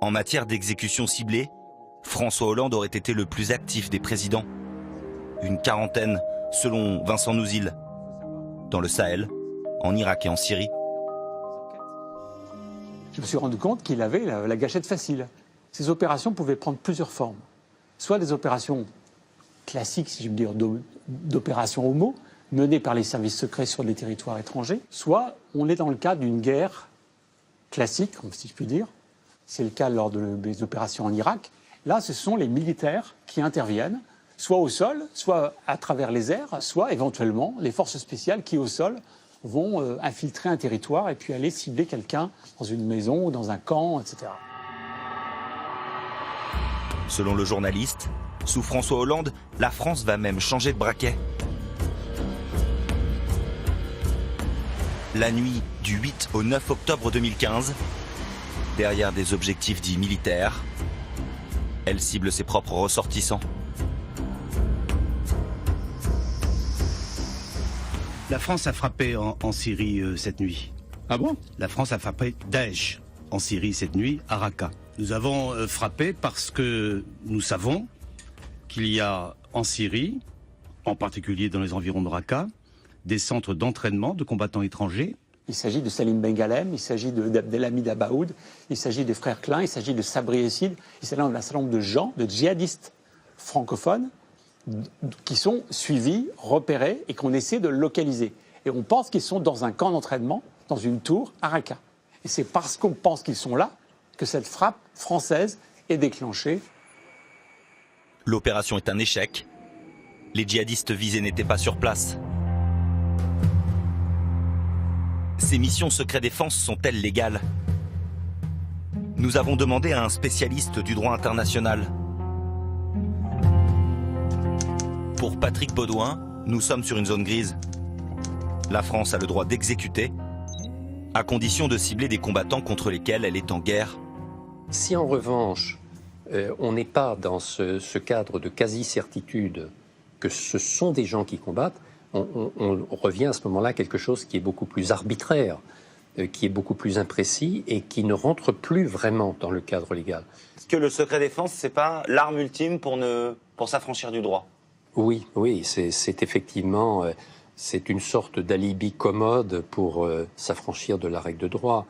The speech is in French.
En matière d'exécution ciblée, François Hollande aurait été le plus actif des présidents. Une quarantaine, selon Vincent Nouzil, dans le Sahel, en Irak et en Syrie. Je me suis rendu compte qu'il avait la gâchette facile. Ces opérations pouvaient prendre plusieurs formes. Soit des opérations classiques, si je veux dire, d'opérations homo, menées par les services secrets sur des territoires étrangers, soit on est dans le cadre d'une guerre classique, si je puis dire. C'est le cas lors des opérations en Irak. Là, ce sont les militaires qui interviennent, soit au sol, soit à travers les airs, soit éventuellement les forces spéciales qui, au sol, vont infiltrer un territoire et puis aller cibler quelqu'un dans une maison ou dans un camp, etc. Selon le journaliste, sous François Hollande, la France va même changer de braquet. La nuit du 8 au 9 octobre 2015, derrière des objectifs dits militaires, elle cible ses propres ressortissants. La France a frappé en Syrie cette nuit. Ah bon? La France a frappé Daesh en Syrie cette nuit, à Raqqa. Nous avons frappé parce que nous savons qu'il y a en Syrie, en particulier dans les environs de Raqqa, des centres d'entraînement de combattants étrangers. Il s'agit de Salim Ben Ghalem, il s'agit d'Abdelhamid Abaoud, il s'agit des frères Klein, il s'agit de Sabri Essid, il s'agit d'un certain nombre de gens, de djihadistes francophones, qui sont suivis, repérés et qu'on essaie de localiser. Et on pense qu'ils sont dans un camp d'entraînement, dans une tour à Raqqa. Et c'est parce qu'on pense qu'ils sont là que cette frappe française est déclenchée. L'opération est un échec. Les djihadistes visés n'étaient pas sur place. Ces missions secret défense sont-elles légales? Nous avons demandé à un spécialiste du droit international. Pour Patrick Baudouin, nous sommes sur une zone grise. La France a le droit d'exécuter, à condition de cibler des combattants contre lesquels elle est en guerre. Si en revanche, on n'est pas dans ce cadre de quasi-certitude que ce sont des gens qui combattent, on revient à ce moment-là à quelque chose qui est beaucoup plus arbitraire, qui est beaucoup plus imprécis et qui ne rentre plus vraiment dans le cadre légal. Est-ce que le secret défense, c'est pas l'arme ultime pour s'affranchir du droit? Oui, c'est effectivement c'est une sorte d'alibi commode pour s'affranchir de la règle de droit.